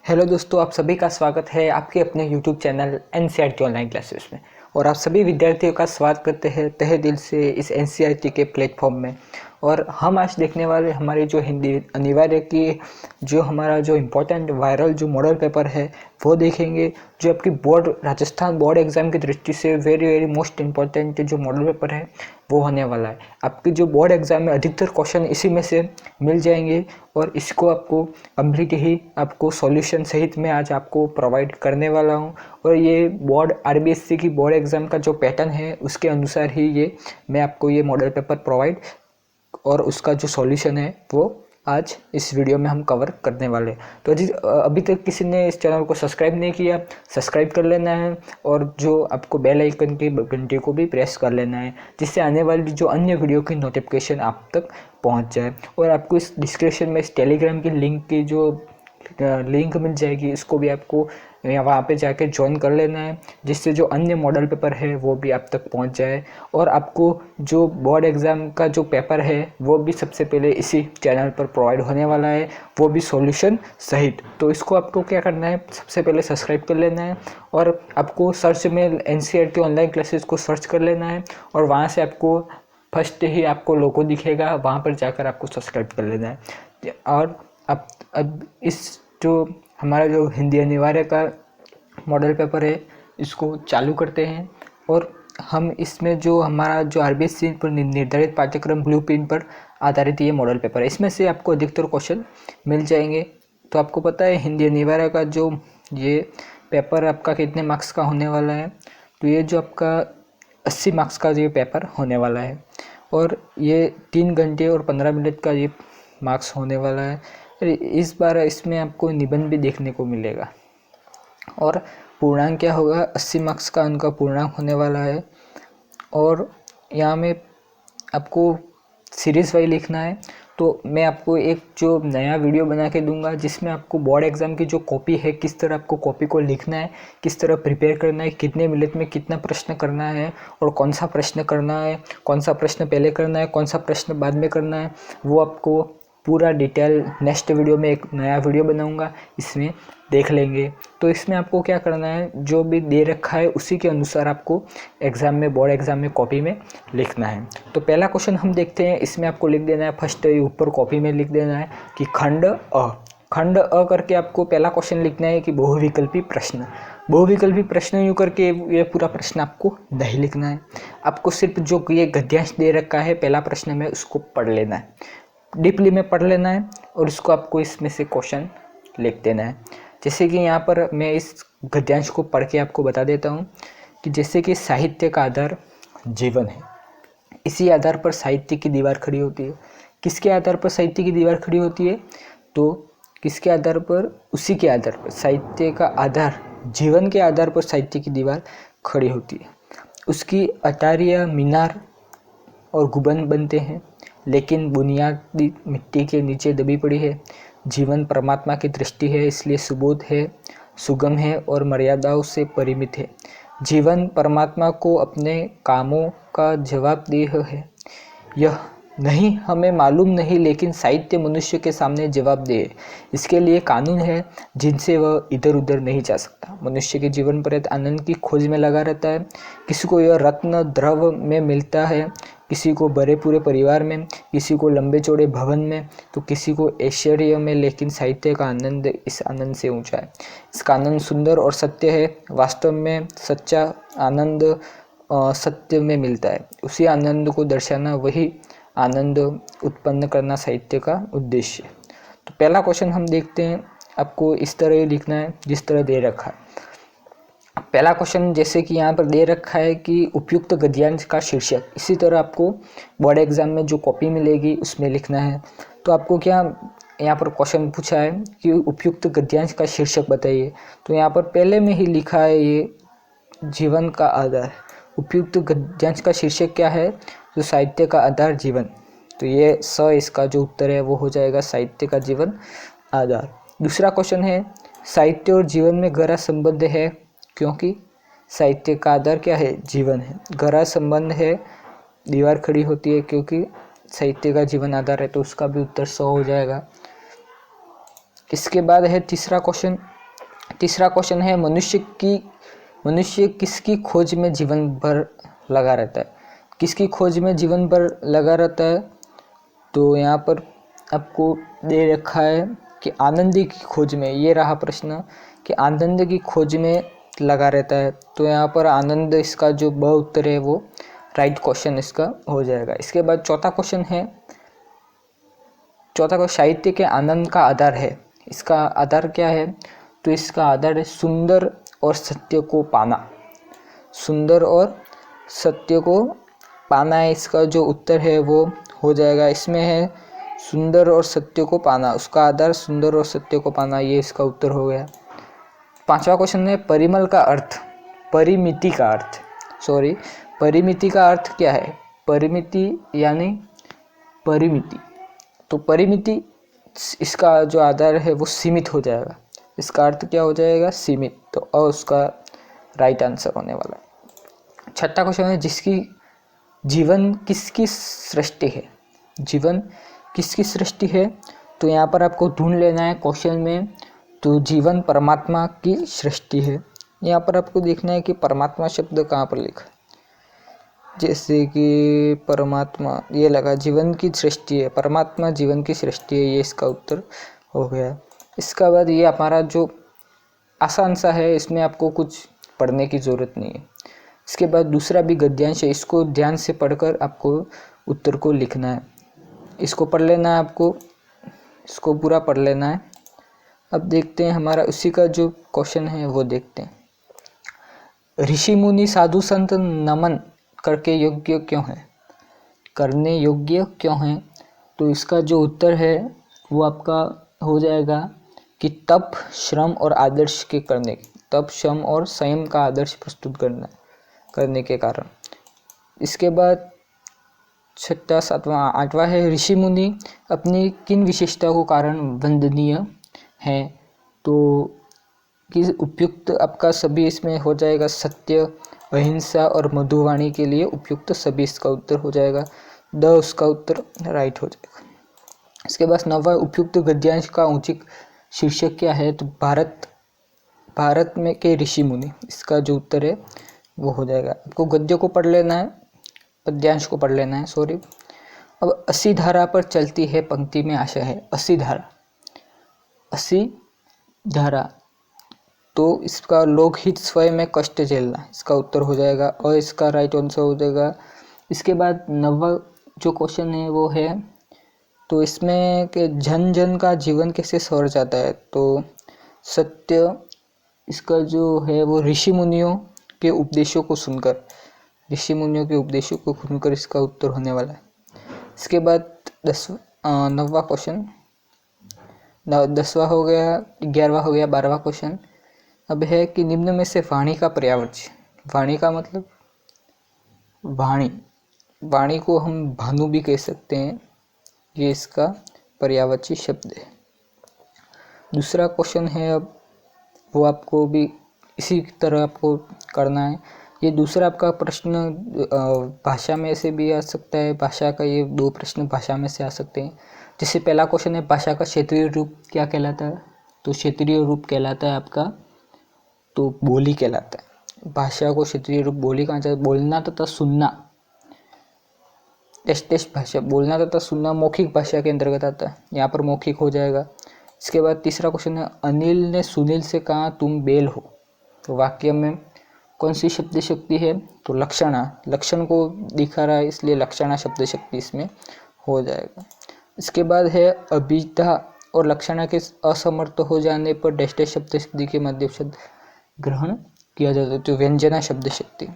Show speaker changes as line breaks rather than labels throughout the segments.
Hello दोस्तों, आप सभी का स्वागत है आपके अपने YouTube channel NCERT online classes में। और आप सभी विद्यार्थियों का स्वागत करते हैं तहे दिल से इस एनसीईआरटी के प्लेटफॉर्म में। और हम आज देखने वाले हमारी जो हिंदी अनिवार्य की जो हमारा जो इम्पोर्टेंट वायरल जो मॉडल पेपर है वो देखेंगे, जो आपकी बोर्ड राजस्थान बोर्ड एग्ज़ाम की दृष्टि से वेरी वेरी मोस्ट इम्पॉर्टेंट जो मॉडल पेपर है वो होने वाला है। आपकी जो बोर्ड एग्ज़ाम में अधिकतर क्वेश्चन इसी में से मिल जाएंगे और इसको आपको कंप्लीट ही आपको सॉल्यूशन सहित में आज आपको प्रोवाइड करने वाला हूं। और ये बोर्ड आरबीएससी की बोर्ड एग्ज़ाम का जो पैटर्न है उसके अनुसार ही ये मैं आपको ये मॉडल पेपर प्रोवाइड और उसका जो सॉल्यूशन है वो आज इस वीडियो में हम कवर करने वाले हैं। तो अभी तक किसी ने इस चैनल को सब्सक्राइब नहीं किया, सब्सक्राइब कर लेना है और जो आपको बेल आइकन की घंटी को भी प्रेस कर लेना है, जिससे आने वाली जो अन्य वीडियो की नोटिफिकेशन आप तक पहुंच जाए। और आपको इस डिस्क्रिप्शन में इस टेलीग्राम की लिंक की जो लिंक मिल जाएगी, इसको भी आपको वहाँ पे जाके ज्वाइन कर लेना है, जिससे जो अन्य मॉडल पेपर है वो भी आप तक पहुँच जाए। और आपको जो बोर्ड एग्ज़ाम का जो पेपर है वो भी सबसे पहले इसी चैनल पर प्रोवाइड होने वाला है, वो भी सॉल्यूशन सहित। तो इसको आपको क्या करना है, सबसे पहले सब्सक्राइब कर लेना है और आपको सर्च में एनसीईआरटी ऑनलाइन क्लासेस को सर्च कर लेना है और वहाँ से आपको फर्स्ट ही आपको लोगो दिखेगा, वहाँ पर जाकर आपको सब्सक्राइब कर लेना है। और अब इस जो हमारा जो हिंदी अनिवार्य का मॉडल पेपर है इसको चालू करते हैं। और हम इसमें जो हमारा जो आरबीएससी पर निर्धारित पाठ्यक्रम ब्लूप्रिंट पर आधारित ये मॉडल पेपर है, इसमें से आपको अधिकतर क्वेश्चन मिल जाएंगे। तो आपको पता है हिंदी अनिवार्य का जो ये पेपर आपका कितने मार्क्स का होने वाला है। तो ये जो आपका 80 मार्क्स का ये पेपर होने वाला है और ये 3 घंटे और 15 मिनट का ये मार्क्स होने वाला है। इस बार इसमें आपको निबंध भी देखने को मिलेगा और पूर्णांक क्या होगा, 80 मार्क्स का उनका पूर्णांक होने वाला है। और यहाँ में आपको सीरीज़ वाइज लिखना है। तो मैं आपको एक जो नया वीडियो बना के दूंगा जिसमें आपको बोर्ड एग्ज़ाम की जो कॉपी है किस तरह आपको कॉपी को लिखना है, किस तरह प्रिपेयर करना है, कितने मिनट में कितना प्रश्न करना है और कौन सा प्रश्न करना है, कौन सा प्रश्न पहले करना है, कौन सा प्रश्न बाद में करना है, वो आपको पूरा डिटेल नेक्स्ट वीडियो में एक नया वीडियो बनाऊंगा, इसमें देख लेंगे। तो इसमें आपको क्या करना है, जो भी दे रखा है उसी के अनुसार आपको एग्ज़ाम में बोर्ड एग्ज़ाम में कॉपी में लिखना है। तो पहला क्वेश्चन हम देखते हैं। इसमें आपको लिख देना है, फर्स्ट ऊपर कॉपी में लिख देना है कि खंड अ करके आपको पहला क्वेश्चन लिखना है कि बहुविकल्पी प्रश्न। बहुविकल्पी प्रश्न यूँ करके ये पूरा प्रश्न आपको नहीं लिखना है, आपको सिर्फ जो ये गद्यांश दे रखा है पहला प्रश्न में उसको पढ़ लेना है, डीपली में पढ़ लेना है और उसको आपको इसमें से क्वेश्चन लिख देना है। जैसे कि यहाँ पर मैं इस गद्यांश को पढ़ के आपको बता देता हूँ कि जैसे कि साहित्य का आधार जीवन है, इसी आधार पर साहित्य की दीवार खड़ी होती है। किसके आधार पर साहित्य की दीवार खड़ी होती है, तो किसके आधार पर, उसी के आधार पर साहित्य का आधार जीवन के आधार पर साहित्य की दीवार खड़ी होती है। उसकी अटारियाँ मीनार और गुंबद बनते हैं, लेकिन बुनियादी मिट्टी के नीचे दबी पड़ी है। जीवन परमात्मा की दृष्टि है, इसलिए सुबोध है, सुगम है और मर्यादाओं से परिमित है। जीवन परमात्मा को अपने कामों का जवाबदेह है। यह नहीं हमें मालूम नहीं, लेकिन साहित्य मनुष्य के सामने जवाबदेह है। इसके लिए कानून है जिनसे वह इधर उधर नहीं जा सकता। मनुष्य के जीवन पर्यंत आनंद की खोज में लगा रहता है। किसी को यह रत्न द्रव में मिलता है, किसी को बड़े पूरे परिवार में, किसी को लंबे चौड़े भवन में, तो किसी को ऐश्वर्य में, लेकिन साहित्य का आनंद इस आनंद से ऊंचा है। इसका आनंद सुंदर और सत्य है। वास्तव में सच्चा आनंद सत्य में मिलता है। उसी आनंद को दर्शाना, वही आनंद उत्पन्न करना साहित्य का उद्देश्य है। तो पहला क्वेश्चन हम देखते हैं। आपको इस तरह ही लिखना है जिस तरह दे रखा है। पहला क्वेश्चन जैसे कि यहाँ पर दे रखा है कि उपयुक्त गद्यांश का शीर्षक, इसी तरह आपको बोर्ड एग्जाम में जो कॉपी मिलेगी उसमें लिखना है। तो आपको क्या यहाँ पर क्वेश्चन पूछा है कि उपयुक्त गद्यांश का शीर्षक बताइए। तो यहाँ पर पहले में ही लिखा है ये जीवन का आधार। उपयुक्त गद्यांश का शीर्षक क्या है, जो साहित्य का आधार जीवन। तो ये इसका जो उत्तर है वो हो जाएगा साहित्य का जीवन आधार। दूसरा क्वेश्चन है, साहित्य और जीवन में गहरा संबंध है, क्योंकि साहित्य का आधार क्या है, जीवन है। गहरा संबंध है, दीवार खड़ी होती है क्योंकि साहित्य का जीवन आधार है, तो उसका भी उत्तर 100 हो जाएगा। इसके बाद है तीसरा क्वेश्चन, तीसरा क्वेश्चन है मनुष्य किसकी खोज में जीवन भर लगा रहता है। किसकी खोज में जीवन भर लगा रहता है, तो यहाँ पर आपको दे रखा है कि आनंद की खोज में। ये रहा प्रश्न कि आनंद की खोज में लगा रहता है, तो यहाँ पर आनंद इसका जो ब उत्तर है वो राइट क्वेश्चन इसका हो जाएगा। इसके बाद चौथा क्वेश्चन, साहित्य के आनंद का आधार है। इसका आधार क्या है, तो इसका आधार है सुंदर और सत्य को पाना। सुंदर और सत्य को पाना है, इसका जो उत्तर है वो हो जाएगा। इसमें है सुंदर और सत्य को पाना, उसका आधार सुंदर और सत्य को पाना, ये इसका उत्तर हो गया। पांचवा क्वेश्चन है परिमल का अर्थ, परिमिति का अर्थ, परिमिति का अर्थ क्या है। परिमिति यानी परिमिति, तो परिमिति इसका जो आधार है वो सीमित हो जाएगा। इसका अर्थ क्या हो जाएगा, सीमित, तो उसका राइट आंसर होने वाला है। छठा क्वेश्चन है जीवन किसकी सृष्टि है। जीवन किसकी सृष्टि है, तो यहाँ पर आपको ढूंढ लेना है क्वेश्चन में, तो जीवन परमात्मा की सृष्टि है। यहाँ पर आपको देखना है कि परमात्मा शब्द कहाँ पर लिखा है। जैसे कि परमात्मा, ये लगा जीवन की सृष्टि है, परमात्मा जीवन की सृष्टि है, ये इसका उत्तर हो गया। इसका बाद ये हमारा जो आसान सा है, इसमें आपको कुछ पढ़ने की ज़रूरत नहीं है। इसके बाद दूसरा भी गद्यांश है, इसको ध्यान से पढ़कर आपको उत्तर को लिखना है। इसको पढ़ लेना है आपको, इसको पूरा पढ़ लेना है। अब देखते हैं हमारा उसी का जो क्वेश्चन है वो देखते हैं। ऋषि मुनि साधु संत नमन करके योग्य क्यों है, करने योग्य क्यों है, तो इसका जो उत्तर है वो आपका हो जाएगा कि तप, श्रम और आदर्श के करने, तप, श्रम और संयम का आदर्श प्रस्तुत करने के कारण। इसके बाद छठा, सातवां, आठवां है ऋषि मुनि अपनी किन विशेषताओं के कारण वंदनीय हैं, तो किस उपयुक्त आपका सभी इसमें हो जाएगा। सत्य, अहिंसा और मधुवाणी के लिए उपयुक्त सभी इसका उत्तर हो जाएगा। उसका उत्तर राइट हो जाएगा। इसके बाद नवा उपयुक्त गद्यांश का उचित शीर्षक क्या है, तो भारत में के ऋषि मुनि, इसका जो उत्तर है वो हो जाएगा। आपको गद्य को पढ़ लेना है, पद्यांश को पढ़ लेना है, सॉरी। अब 80 धारा पर चलती है पंक्ति में आशय है। 80 धारा, तो इसका लोकहित स्वयं में कष्ट झेलना, इसका उत्तर हो जाएगा और इसका राइट आंसर हो जाएगा। इसके बाद नवा जो क्वेश्चन है वो है, तो इसमें कि जन जन का जीवन कैसे सवर जाता है, तो सत्य, इसका जो है वो ऋषि मुनियों के उपदेशों को सुनकर, इसका उत्तर होने वाला है। इसके बाद 9वां क्वेश्चन, 10वां हो गया, 11वां हो गया, 12वां क्वेश्चन अब है कि निम्न में से वाणी का पर्यायवाची, वाणी का मतलब वाणी को हम भानु भी कह सकते हैं, ये इसका पर्यायवाची शब्द है। दूसरा क्वेश्चन है, अब वो आपको भी इसी तरह आपको करना है। ये दूसरा आपका प्रश्न भाषा में से भी आ सकता है, भाषा का ये 2 प्रश्न भाषा में से आ सकते हैं। जैसे पहला क्वेश्चन है भाषा का क्षेत्रीय रूप क्या कहलाता है, तो क्षेत्रीय रूप कहलाता है आपका, तो बोली कहलाता है। भाषा को क्षेत्रीय रूप बोली कहा जाता है। बोलना तथा सुनना, टेस्ट भाषा, बोलना तथा सुनना मौखिक भाषा के अंतर्गत आता है, यहाँ पर मौखिक हो जाएगा। इसके बाद तीसरा क्वेश्चन है अनिल ने सुनील से कहा तुम बेल हो, तो वाक्य में कौन सी शब्द शक्ति है, तो लक्षणा, लक्षण को दिखा रहा है इसलिए लक्षणा शब्द शक्ति इसमें हो जाएगा। इसके बाद है अभिधा और लक्षणा के असमर्थ हो जाने पर डैश शब्द शक्ति के माध्यम से ग्रहण किया जाता है, तो व्यंजना शब्द शक्ति,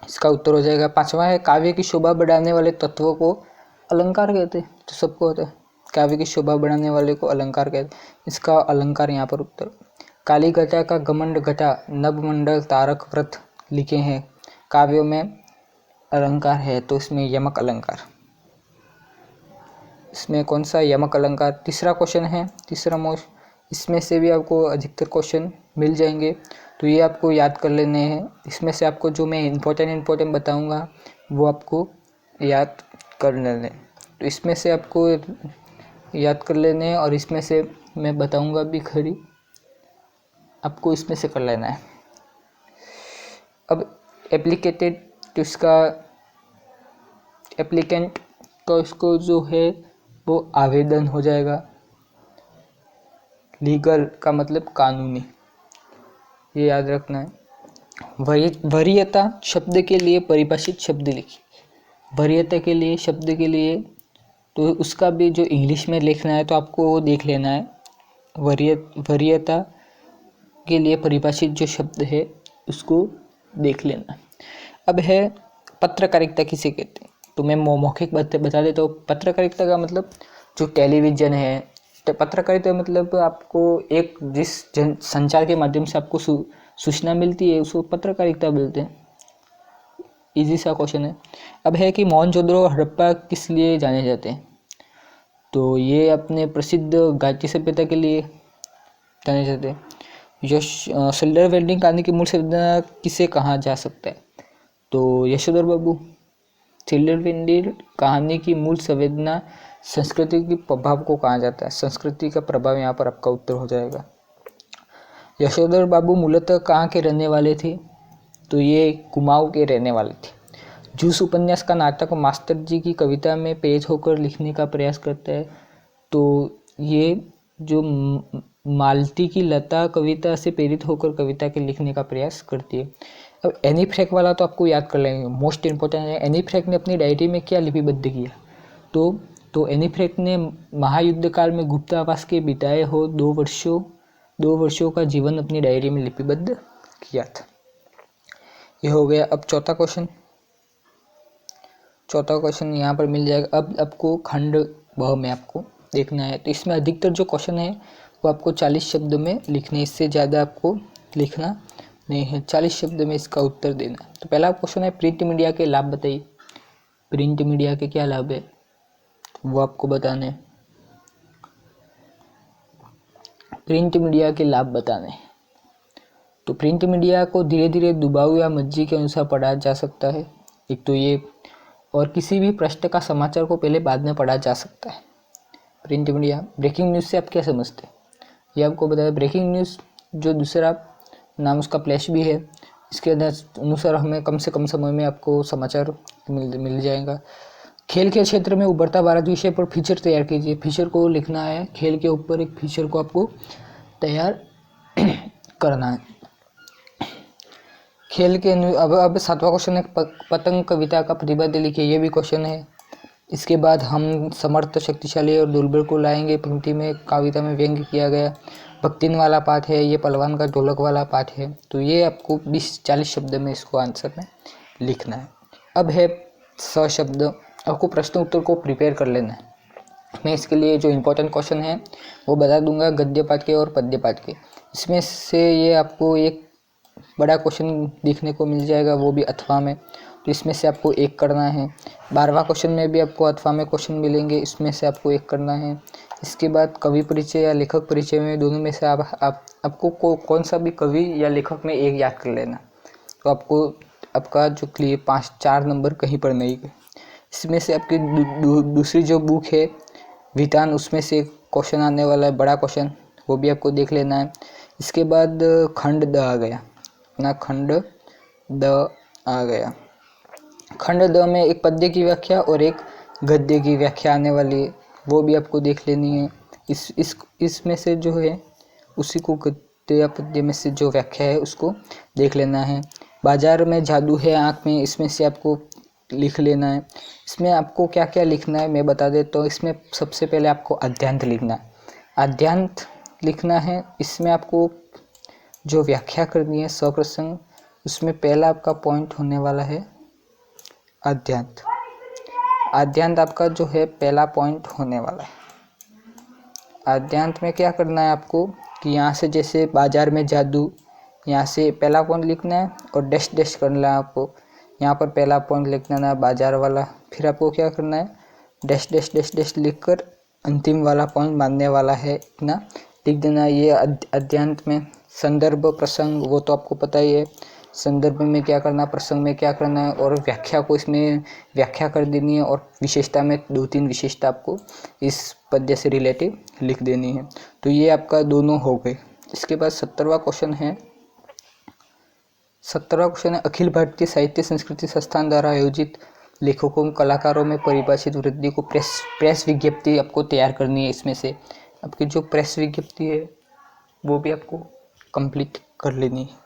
इसका उत्तर हो जाएगा। 5वां है काव्य की शोभा बढ़ाने वाले तत्वों को अलंकार कहते हैं, तो सबको होता है काव्य की शोभा बढ़ाने वाले को अलंकार कहते हैं, इसका अलंकार यहाँ पर उत्तर। काली घटा का घमंड घटा नभमंडल तारक व्रत लिखे हैं, काव्यों में अलंकार है, तो इसमें यमक अलंकार, इसमें कौन सा यमक अलंकार। तीसरा क्वेश्चन है, तीसरा मोस्ट, इसमें से भी आपको अधिकतर क्वेश्चन मिल जाएंगे, तो ये आपको याद कर लेने हैं। इसमें से आपको जो मैं इम्पोर्टेंट बताऊंगा वो आपको याद कर लेने, तो इसमें से आपको याद कर लेने हैं और इसमें से मैं बताऊंगा भी खरी, आपको इसमें से कर लेना है। अब एप्लीकेटेड तो इसका एप्लीकेंट का इसको जो है वो आवेदन हो जाएगा। लीगल का मतलब कानूनी, ये याद रखना है। वरीयता शब्द के लिए परिभाषित शब्द लिखिए। वरीयता के लिए शब्द के लिए तो उसका भी जो इंग्लिश में लिखना है तो आपको वो देख लेना है। वरीयता के लिए परिभाषित जो शब्द है उसको देख लेना। अब है पत्रकारिता किसे कहते हैं, तो मैं मौखिक बता देता हूँ। पत्रकारिता का मतलब जो टेलीविज़न है, तो पत्रकारिता मतलब आपको एक जिस संचार के माध्यम से आपको सूचना मिलती है उसको पत्रकारिता बोलते हैं। इजी सा क्वेश्चन है। अब है कि मोहनजोदड़ो और हड़प्पा किस लिए जाने जाते हैं, तो ये अपने प्रसिद्ध गायत्री सभ्यता के लिए जाने जाते हैं। सिल्वर वेल्डिंग कहानी की मूल संवेदना किसे कहा जा सकता है, तो यशोधर बाबू। सिल्वर वेल्डिंग कहानी की मूल संवेदना संस्कृति के प्रभाव को कहा जाता है। संस्कृति का प्रभाव यहाँ पर आपका उत्तर हो जाएगा। यशोधर बाबू मूलतः कहाँ के रहने वाले थे, तो ये कुमाऊं के रहने वाले थे। जूस उपन्यास का नाटक मास्टर जी की कविता में पेश होकर लिखने का प्रयास करता है, तो ये जो मालती की लता कविता से प्रेरित होकर कविता के लिखने का प्रयास करती है। अब एनी फ्रैंक वाला तो आपको याद कर लेंगे, मोस्ट इंपॉर्टेंट है। एनी फ्रैंक ने अपनी डायरी में क्या लिपिबद्ध किया, तो एनी फ्रैंक ने महायुद्ध काल में गुप्तावास के बिताए हो 2 वर्षों का जीवन अपनी डायरी में लिपिबद्ध किया था। ये हो गया। अब चौथा क्वेश्चन यहाँ पर मिल जाएगा। अब आपको खंड ब में आपको देखना है, तो इसमें अधिकतर जो क्वेश्चन है वो आपको 40 शब्द में लिखने, इससे ज़्यादा आपको लिखना नहीं है। 40 शब्द में इसका उत्तर देना। तो पहला क्वेश्चन है प्रिंट मीडिया के लाभ बताइए। प्रिंट मीडिया के क्या लाभ है वो आपको बताने। प्रिंट मीडिया के लाभ बताने, तो प्रिंट मीडिया को धीरे धीरे दबाव या मर्जी के अनुसार पढ़ा जा सकता है, एक तो ये, और किसी भी पृष्ठ का समाचार को पहले बाद में पढ़ा जा सकता है। Print media. ब्रेकिंग न्यूज़ से आप क्या समझते हैं, ये आपको बताया। ब्रेकिंग न्यूज़ जो दूसरा नाम उसका फ्लैश भी है, इसके अनुसार हमें कम से कम समय में आपको समाचार मिल जाएगा। खेल के क्षेत्र में उभरता भारत विषय पर फीचर तैयार कीजिए। फीचर को लिखना है, खेल के ऊपर एक फीचर को आपको तैयार करना है। खेल के अब 7वां क्वेश्चन है पतंग कविता का प्रतिबद्ध लिखिए। ये भी क्वेश्चन है। इसके बाद हम समर्थ, शक्तिशाली और दुर्बल को लाएंगे। पंक्ति में कविता में व्यंग्य किया गया भक्तिन वाला पाठ है, ये पहलवान का ढोलक वाला पाठ है। तो ये आपको 20-40 शब्द में इसको आंसर में लिखना है। अब है शब्द, आपको प्रश्न उत्तर को प्रिपेयर कर लेना है। मैं इसके लिए जो इम्पोर्टेंट क्वेश्चन है वो बता दूंगा, गद्य पाठ के और पद्य पाठ के। इसमें से ये आपको एक बड़ा क्वेश्चन देखने को मिल जाएगा, वो भी अथवा में, तो इसमें से आपको एक करना है। 12वां क्वेश्चन में भी आपको अथवा में क्वेश्चन मिलेंगे, इसमें से आपको एक करना है। इसके बाद कवि परिचय या लेखक परिचय में, दोनों में से आपको कौन सा भी कवि या लेखक में एक याद कर लेना, तो आपको आपका जो 4 नंबर कहीं पर नहीं गए। इसमें से आपकी दूसरी जो बुक है वितान, उसमें से क्वेश्चन आने वाला है, बड़ा क्वेश्चन, वो भी आपको देख लेना है। इसके बाद खंड द आ गया ना, खंड द आ गया। खंड द में एक पद्य की व्याख्या और एक गद्य की व्याख्या आने वाली है, वो भी आपको देख लेनी है। इसमें से जो है उसी को गद्य या पद्य में से जो व्याख्या है उसको देख लेना है। बाजार में जादू है आँख में, इसमें से आपको लिख लेना है। इसमें आपको क्या क्या लिखना है मैं बता देता हूँ। इसमें सबसे पहले आपको अद्यांत लिखना है, अद्यांत लिखना है। इसमें आपको जो व्याख्या करनी है सप्रसंग, उसमें पहला आपका पॉइंट होने वाला है अद्यांत। अद्यांत आपका जो है पहला पॉइंट होने वाला है। अद्यांत में क्या करना है आपको कि यहाँ से जैसे बाजार में जादू, यहाँ से पहला पॉइंट लिखना है और डैश डैश करना है आपको। यहाँ पर पहला पॉइंट लिखना है बाजार वाला, फिर आपको क्या करना है डैश डैश डैश डैश लिखकर अंतिम वाला पॉइंट मानने वाला है, इतना लिख देना। ये अद्यांत में संदर्भ प्रसंग वो तो आपको पता ही है, संदर्भ में क्या करना, प्रसंग में क्या करना है, और व्याख्या को इसमें व्याख्या कर देनी है, और विशेषता में 2-3 विशेषता आपको इस पद्य से रिलेटेड लिख देनी है। तो ये आपका दोनों हो गए, इसके बाद 70वां क्वेश्चन है। 70वां क्वेश्चन है, अखिल भारतीय साहित्य संस्कृति संस्थान द्वारा आयोजित लेखकों कलाकारों में परिभाषित वृद्धि को प्रेस विज्ञप्ति आपको तैयार करनी है। इसमें से आपकी जो प्रेस विज्ञप्ति है वो भी आपको कंप्लीट कर लेनी है।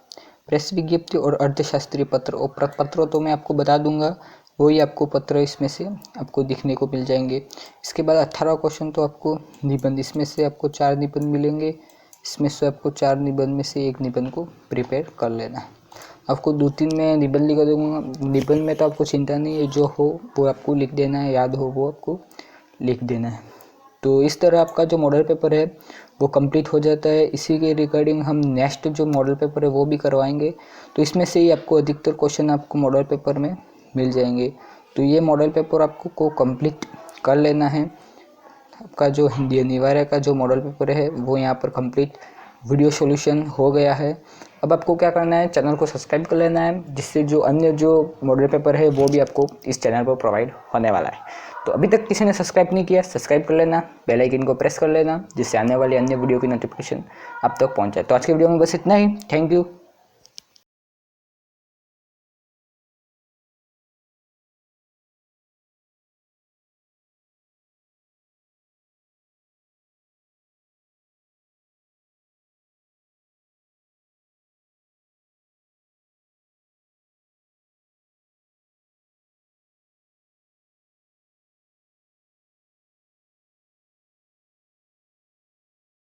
प्रेस विज्ञप्ति और अर्थशास्त्रीय पत्र और पत्रों तो मैं आपको बता दूंगा, वही आपको पत्र इसमें से आपको दिखने को मिल जाएंगे। इसके बाद 18वां क्वेश्चन तो आपको निबंध, इसमें से आपको 4 निबंध मिलेंगे। इसमें से आपको 4 निबंध में से एक निबंध को प्रिपेयर कर लेना है। आपको 2-3 में निबंध लिखा दूंगा। निबंध में तो आपको चिंता नहीं है, जो हो वो आपको लिख देना है, याद हो वो आपको लिख देना है। तो इस तरह आपका जो मॉडल पेपर है वो कंप्लीट हो जाता है। इसी के रिगार्डिंग हम नेक्स्ट जो मॉडल पेपर है वो भी करवाएंगे। तो इसमें से ही आपको अधिकतर क्वेश्चन आपको मॉडल पेपर में मिल जाएंगे। तो ये मॉडल पेपर आपको कंप्लीट कर लेना है। आपका जो हिंदी अनिवार्य का जो मॉडल पेपर है वो यहाँ पर कंप्लीट वीडियो सॉल्यूशन हो गया है। अब आपको क्या करना है, चैनल को सब्सक्राइब कर लेना है, जिससे जो अन्य जो मॉडल पेपर है वो भी आपको इस चैनल पर प्रोवाइड होने वाला है। तो अभी तक किसी ने सब्सक्राइब नहीं किया, सब्सक्राइब कर लेना, बेल आइकन को प्रेस कर लेना, जिससे आने वाली अन्य वीडियो की नोटिफिकेशन आप तक पहुंच जाए। तो आज के वीडियो में बस इतना ही। Thank you.